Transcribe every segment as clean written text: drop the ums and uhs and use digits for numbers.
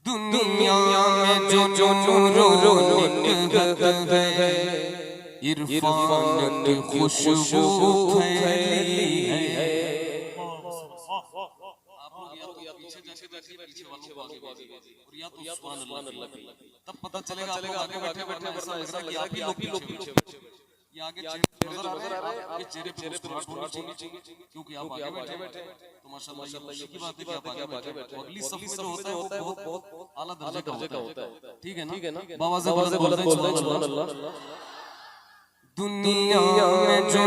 दुनिया में जो रौनक है इरफान की खुशबू फैली है। तब पता चलेगा आगे बैठे ऐसा लग रहा है कि आप ही लोग पीछे ये आगे नजर आ रहा है, ये चेहरे पे मुस्कुराहट होनी चाहिए क्योंकि आप आगे बैठे तो माशाल्लाह ये खुशी की बात है कि आप आगे बैठे और अगली सफ में जो होता है वो बहुत आला दर्जे का होता है। ठीक है ना, बाबा से बोलते सुभान अल्लाह। दुनिया में जो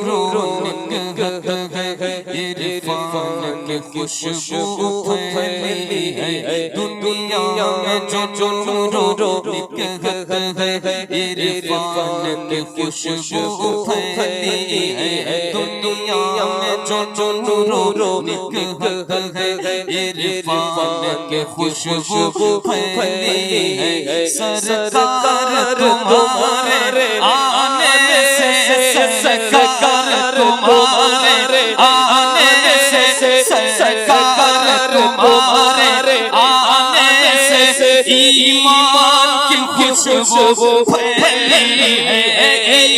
रौनक है इरफान की खुशबू फैली है। दुनिया में जो रौनक है इरफान की खुशबू फैली है। दुनिया में जो रौनक है इरफान की खुशबू फैली है। सरकार तुम्हारे आने से सरकार तुम्हारे आने से सरकार तुम्हारे आने से ईमान की खुशबू फैली है।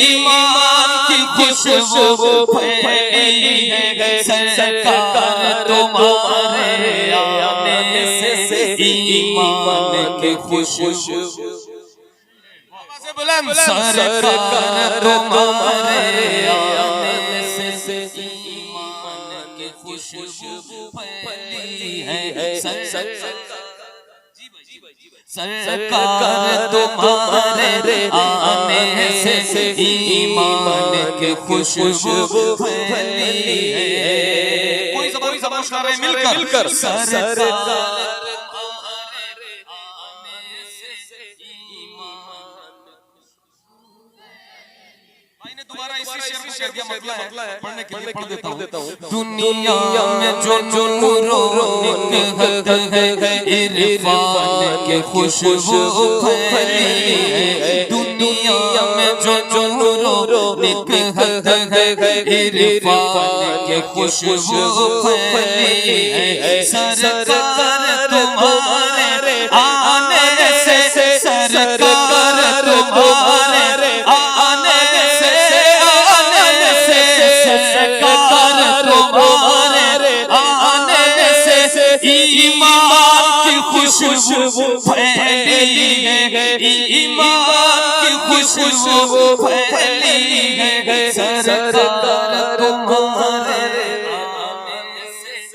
ईमान की खुशबू फैली है। सरकार तुम्हारे आने से ईमान की खुशबू बुलंद सरकार तुम्हारे आने से ईमान की खुशबू फैली है। सरकार तुम्हारे आने से ईमान की खुशबू फैली है। कोई जबान कर रहे मिलकर सरकार दोबारा इसी शेर को कह दिया मतलब है पढ़ने के लिए पढ़ देता हूँ। दुनिया में जो रौनक है इरफान की खुशबू फैली है। दुनिया में जो रौनक है इरफान की खुशबू फैली है। सरकार तुम्हारे आने से सरकार तुम्हारे आने से सरकार तुम्हारे आने से ईमान की खुशबू फैली है। ईमान की खुशबू फैली है। सरकार तुम्हारे आने से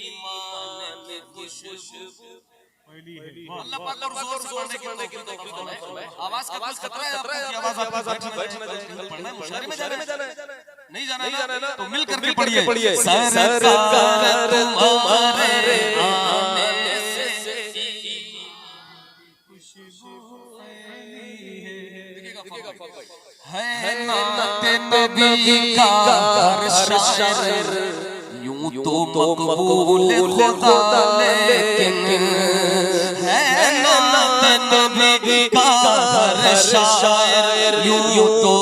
ईमान की खुशबू अल्लाह पाक और जोर से पढ़ने की आवाज का कुछ खतरा है। आवाज बैठना पढ़ना है मुशायरे में जाना है नहीं जाना है तो मिल करके पढ़िए। सरकार तुम्हारे आने से खुशबू फैली है। नाते नबी का हर शायर यूं तो मकबूल खुदा लेकिन है नाते नबी का हर शायर यूं तो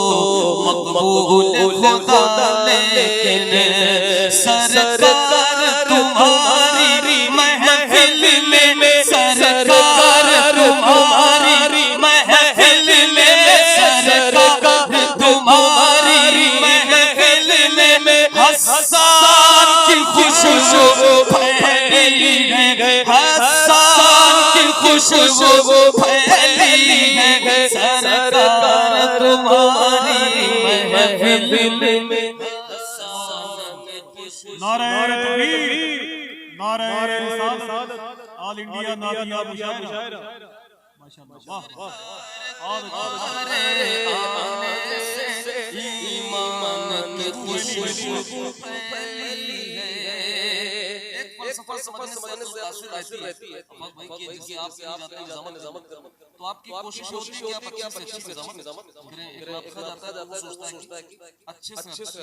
मकबूल खुदा लेकिन सरकार तुम्हारी महफिल में सरकार तुम्हारी महफिल में सरकार तुम्हारी महफिल में हसन की खुशबू फैली है। हसन की खुशबू फैली है। सरकार तुम्हारी महफिल में नारे तकबीर नारे रिसालत ऑल इंडिया नादिया मुशायरा माशाअल्लाह आने से ईमान की खुशबू फैली है। एक फलसफा समझने से तासुर रहती है भाई कि जिसकी आप जाते हैं निजामत तो आपकी कोशिश होती है कि आप अच्छे से निजामत करें। एक आपका जाता है सोचता है कि अच्छे से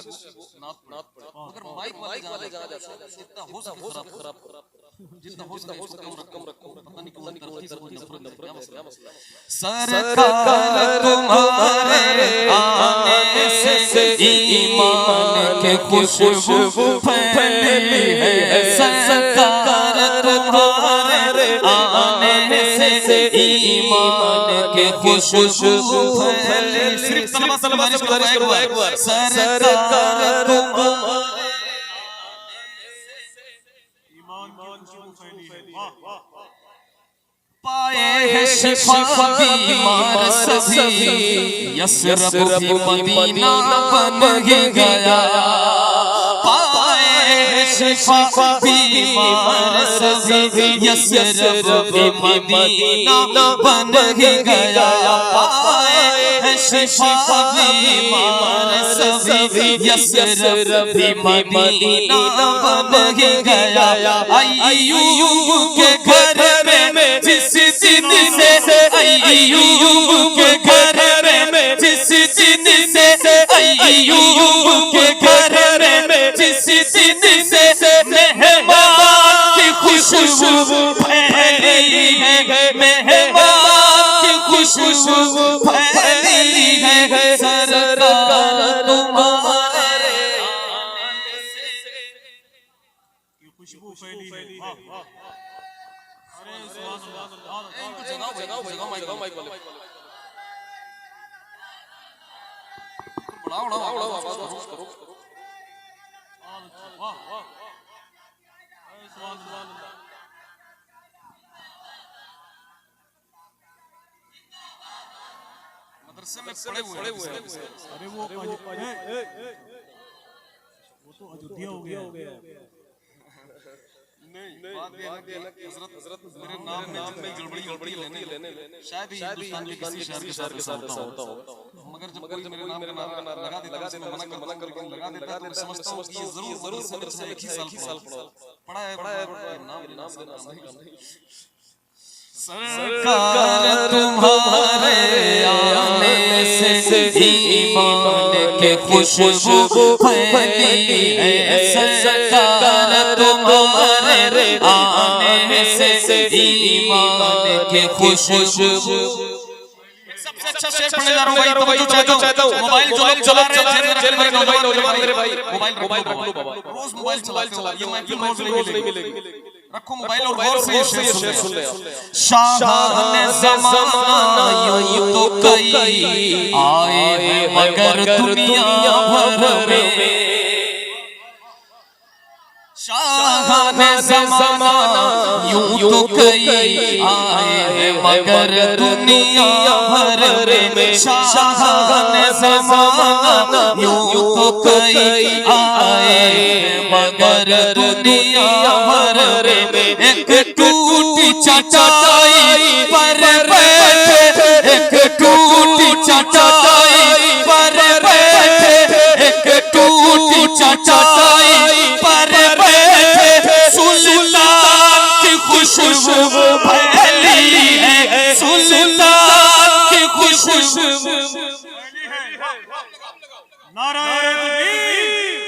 नात पढ़े मगर माइक वाले जहाँ जाते हैं जितना हो सके खराब जितना हो सके कम रखो पता नहीं क्यों गलती से कोई नफरत सरकार तुम्हारे आने से ईमान की खुशबू फैली है। सरकार तुम्हारे आने से ईमान के खुशबू फैली। सिर्फ तलबा एक बार सरकार तुम्हारे ईमान की खुशबू फैली है। वाह वाह पाए है शिफा बीमार सभी, यसरब भी मदीना बन ही गया। पाए है शिफा बीमार सभी, यसरब भी मदीना बन ही गया। पाए है शिफा बीमार सभी, यसरब भी मदीना बन ही गया। अय्यूब के घर में जिस दिन से, अय्यूब के घर में जिस दिन से, अय्यूब के घर में जिस दिन से मेहमान की खुशबू फैली है, मेहमान की खुशबू फैली है। सरकार तुम्हारे ये खुशबू फैली है। वाह वाह अरे सुभान अल्लाह। जगाओ माइक वाले बढ़ाओ आवाज करो। वाह वाह अरे सुभान अल्लाह। मदरसे में पड़े हुए हैं। अरे वो तो अयोध्या हो गया। नहीं बात ये है कि हजरत मेरे नाम में गड़बड़ी लेने शायद ही हिंदुस्तान के किसी शहर के साथ ऐसा होता हो। मगर जब कोई मेरे नाम लगा देता है, मना कर लगा देता है, तो समझता हूं कि ये जरूर मदरसे में एक ही साल पढ़ा है नाम नहीं। सरकार तुम्हारे आने से ईमान के खुशबू फैली है। सरकार तुम्हारे आने से ईमान के खुशबू। सबसे अच्छा शेर पढ़ने जा रहा हूं भाई, तो चाहता हूं मोबाइल चला रहे हैं नौजवान मेरे भाई, मोबाइल रख लो बाबा, रोज मोबाइल चलाते हो, ये महफिल रोज नहीं मिलेगी। रखो मोबाइल और गौर से ये शेर सुन ले। शाहाने ज़माना यूं तो कई आए हैं मगर दुनिया भर में। शाहाने ज़माना यूं तो कई आए हैं मगर दुनिया भर में। शाहाने ज़माना यूं तो कई आए हैं मगर दुनिया भर में। एक टूटी चटाई पर बैठे, एक टूटी चटाई पर बैठे, एक टूटी चटाई पर बैठे सुल्तान की खुशबू फैली है। सुल्तान की खुशबू नाराए तकबीर,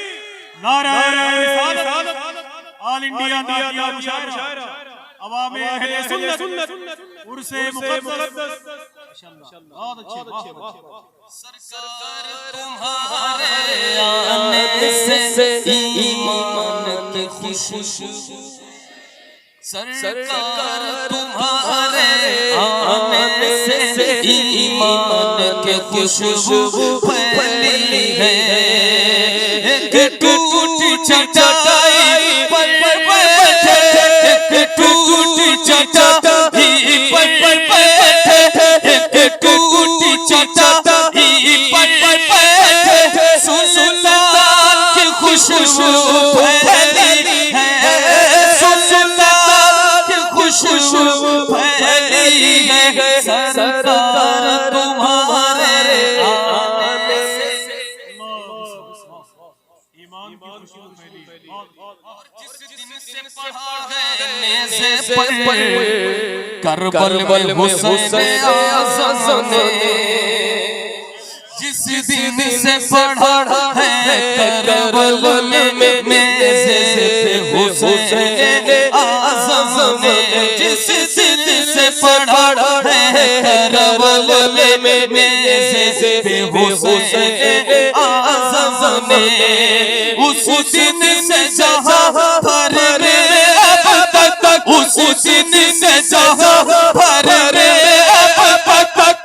नाराए रिसालत, ऑल इंडिया नातिया मुशायरा, अवामे अहले सुन्नत, उर्से मुक़द्दस। माशाअल्लाह बहुत अच्छे। सरकार तुम्हारे आने से ईमान की खुशबू। सरकार तुम्हारे आने से ईमान की खुशबू फैली है। एक टूटी चटाई पर बैठे, एक टूटी चटाई पर बैठे, एक टूटी चटाई पर बैठे सुल्तान की खुशबू फैली है। सुल्तान की खुशबू फैली है। सरकार तुम्हारे आने से ईमान की खुशबू फैली। और जिस दिन से पढ़ा है करबल में हुसैन आज़म ने, जिस दिन से पढ़ा है करबल में हुसैन आज़म ने, जिस दिन से पढ़ा है करबल में हुसैन आज़म ने, उस दिन से जहां पर अब तक उस दिन से जहाँ भर में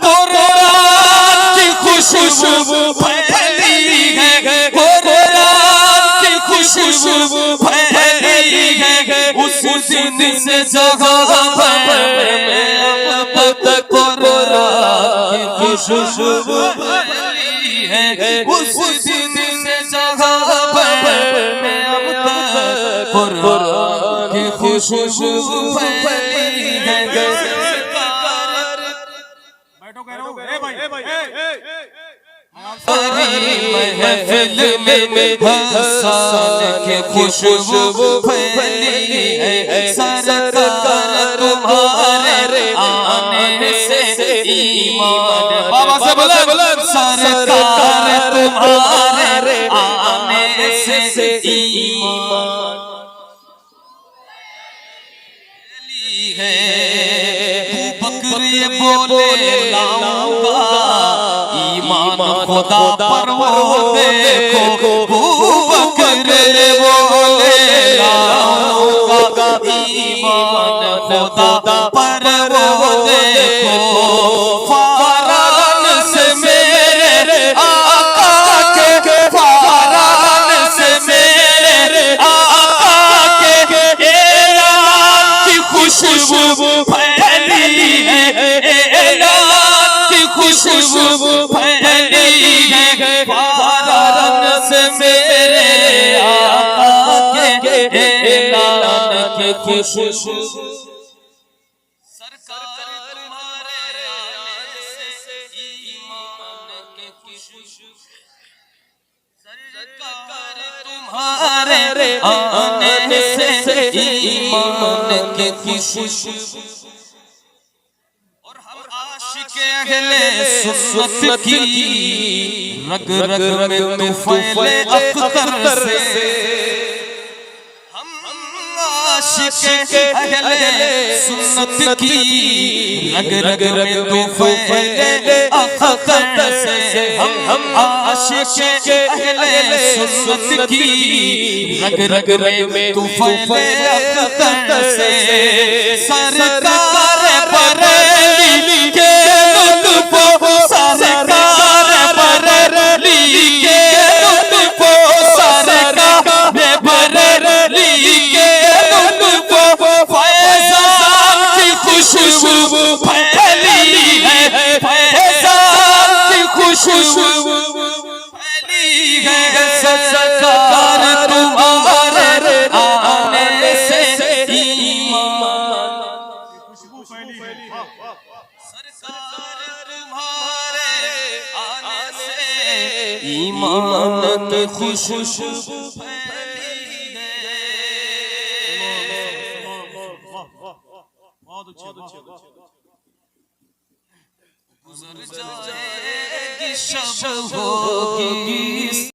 कुरान की खुशबू फैली है, कुरान की खुशबू फैली है। उस दिन से जहाँ भर में अब तक कुरान की खुशबू फैली है। उस दिन से जहाँ भर में अब तक कुरान की खुशबू फैली है। बैठो कह रहा हूँ, ए भाई महफिल में हसन के खुशबू फैली है। सरकार तुम्हारे आने से ईमान, बाबा से बोले सरकार तुम्हारे आने से ईमान है। बकरी बोले लाऊंगा ईमान खुदा पर वो देखो, बकरी बोले लाऊंगा ईमान खुदा पर वो देखो। फारान से मेरे आका के, फारान से मेरे आका के ऐलान की खुशबू फैली है, ऐलान की खुशबू फैली है। फारान से मेरे आका के ऐलान की खुशबू। सरकार तुम्हारे आने से ईमान की खुशबू, सरकार तुम्हारे आने से ईमान की खुशबू। और हम आशिक अहले सुन्नत की रग रग में तुफैले अख्तर से, हम आशिक अहले सुन्नत की रग रग में तुफैले अख्तर से, हम आशिक अहले सुन्नत की रग रग में तुफैले अख्तर से। सरकार बरेली के लुत्फ़ो, सरकार बरेली के लुत्फ़ो, सरकार बरेली के लुत्फ़ो। फैज़ान की खुशबू फैली है, फैज़ान की खुशबू फैली है। सरकार तुम्हारे आने से ईमान, खुशबू फैली है। सरकार तुम्हारे आने से ईमान की खुशबू फैली है। बहुत अच्छे। गुज़र जाएगी शब होगी